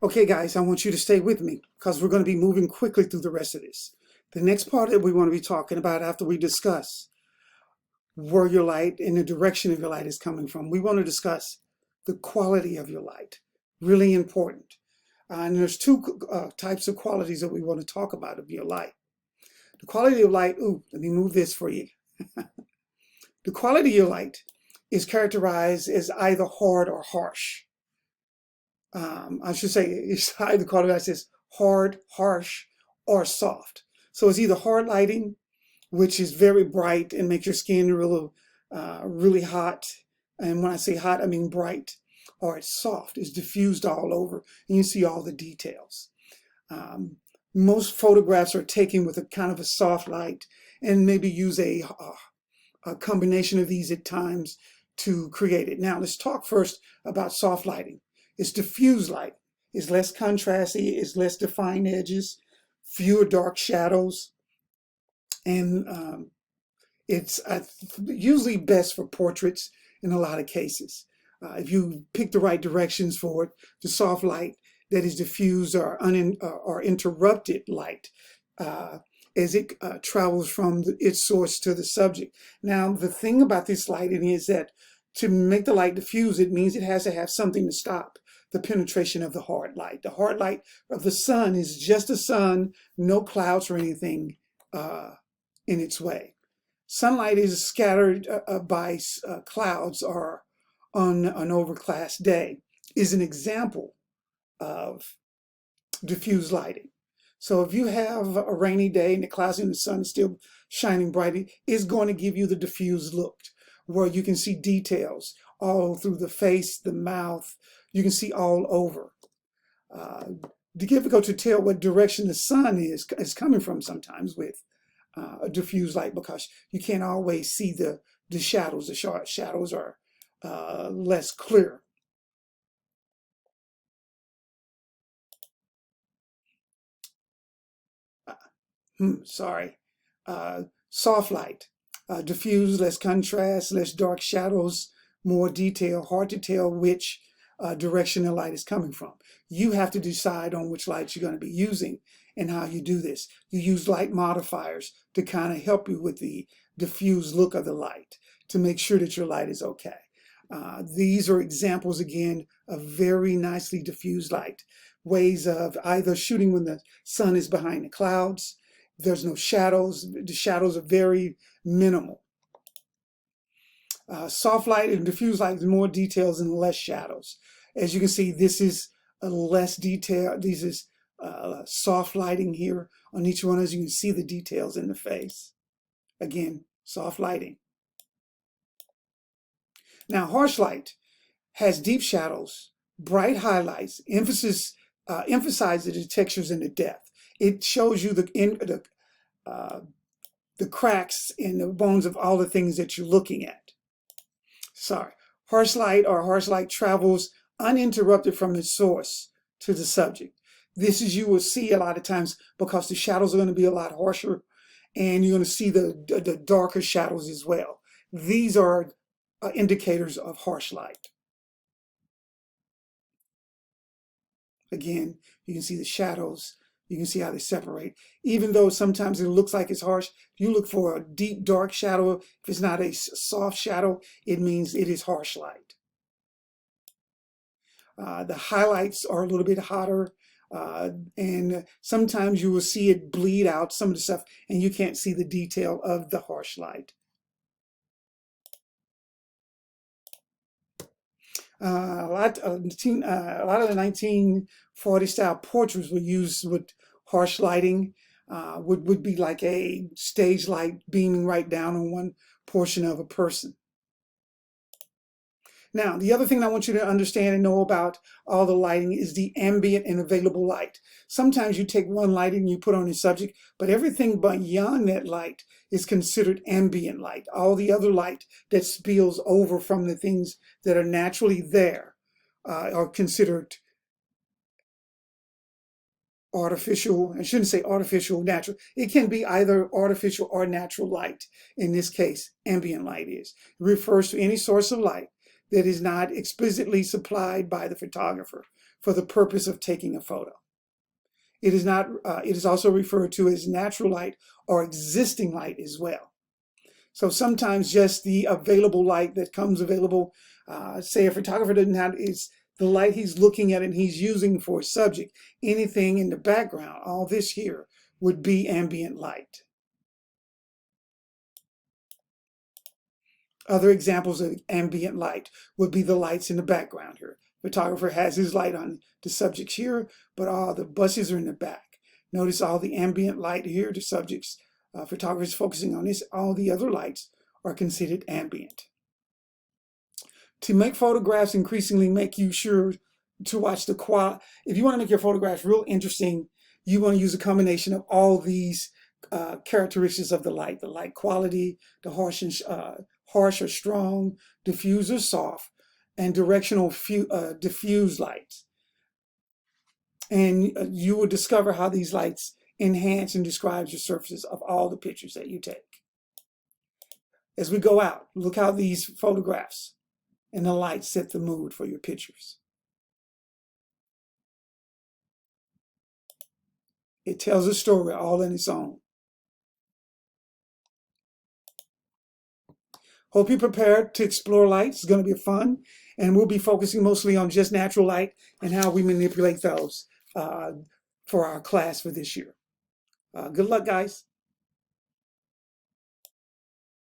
Okay, guys, I want you to stay with me because we're going to be moving quickly through the rest of this. The next part that we want to be talking about after we discuss where your light and the direction of your light is coming from, we want to discuss the quality of your light. Really important. And there's two types of qualities that we want to talk about of your light. The quality of light, let me move this for you. The quality of your light is characterized as either hard or harsh. I should say it's either categorized as hard, harsh, or soft. So it's either hard lighting, which is very bright and makes your skin really hot. And when I say hot, I mean bright. Or it's soft, it's diffused all over, and you see all the details. Most photographs are taken with a kind of a soft light and maybe use a combination of these at times to create it. Now, let's talk first about soft lighting. It's diffused light. It's less contrasty, it's less defined edges, fewer dark shadows, and it's usually best for portraits in a lot of cases. If you pick the right directions for it, the soft light that is diffused or interrupted light as it travels from its source to the subject. Now, the thing about this lighting is that to make the light diffuse, it means it has to have something to stop the penetration of the hard light. The hard light of the sun is just the sun, no clouds or anything in its way. Sunlight is scattered by clouds or on an overcast day is an example of diffused lighting. So if you have a rainy day and the clouds and the sun is still shining brightly, it's going to give you the diffused look where you can see details all through the face, the mouth, you can see all over. Difficult to tell what direction the sun is coming from sometimes with a diffused light because you can't always see the shadows. The shadows are less clear. Soft light, diffuse, less contrast, less dark shadows, more detail, hard to tell which direction the light is coming from. You have to decide on which lights you're going to be using and how you do this. You use light modifiers to kind of help you with the diffused look of the light to make sure that your light is okay. These are examples, again, of very nicely diffused light. Ways of either shooting when the sun is behind the clouds, there's no shadows, the shadows are very minimal. Soft light and diffused light is more details and less shadows. As you can see, this is a less detail. This is soft lighting here on each one, as you can see the details in the face. Again, soft lighting. Now, harsh light has deep shadows, bright highlights, emphasizes the textures and the depth. It shows you the cracks in the bones of all the things that you're looking at. Harsh light travels uninterrupted from its source to the subject. This is you will see a lot of times because the shadows are going to be a lot harsher and you're going to see the darker shadows as well. These are indicators of harsh light. Again, you can see the shadows. You can see how they separate. Even though sometimes it looks like it's harsh, you look for a deep, dark shadow. If it's not a soft shadow, it means it is harsh light. The highlights are a little bit hotter, and sometimes you will see it bleed out some of the stuff, and you can't see the detail of the harsh light. A lot of the 1940 style portraits were used with harsh lighting. Would be like a stage light beaming right down on one portion of a person. Now, the other thing I want you to understand and know about all the lighting is the ambient and available light. Sometimes you take one light and you put on a subject, but everything beyond that light is considered ambient light. All the other light that spills over from the things that are naturally there are considered artificial. I shouldn't say artificial, natural. It can be either artificial or natural light. In this case, ambient light is. It refers to any source of light that is not explicitly supplied by the photographer. for the purpose of taking a photo. It is not. It is also referred to as natural light or existing light as well. So sometimes just the available light that comes available, say a photographer doesn't have, is the light he's looking at and he's using for a subject. Anything in the background, all this here would be ambient light. Other examples of ambient light would be the lights in the background here. Photographer has his light on the subjects here, but all the buses are in the back. Notice all the ambient light here, the subjects, photographers focusing on this, all the other lights are considered ambient. To make photographs increasingly make you sure to watch the quality. If you want to make your photographs real interesting, you want to use a combination of all these characteristics of the light quality, the harsh or strong, diffuse or soft, and directional diffuse lights. And you will discover how these lights enhance and describe the surfaces of all the pictures that you take. As we go out, look how these photographs and the lights set the mood for your pictures. It tells a story all on its own. Hope you're prepared to explore lights. It's going to be fun. And we'll be focusing mostly on just natural light and how we manipulate those for our class for this year. Good luck, guys.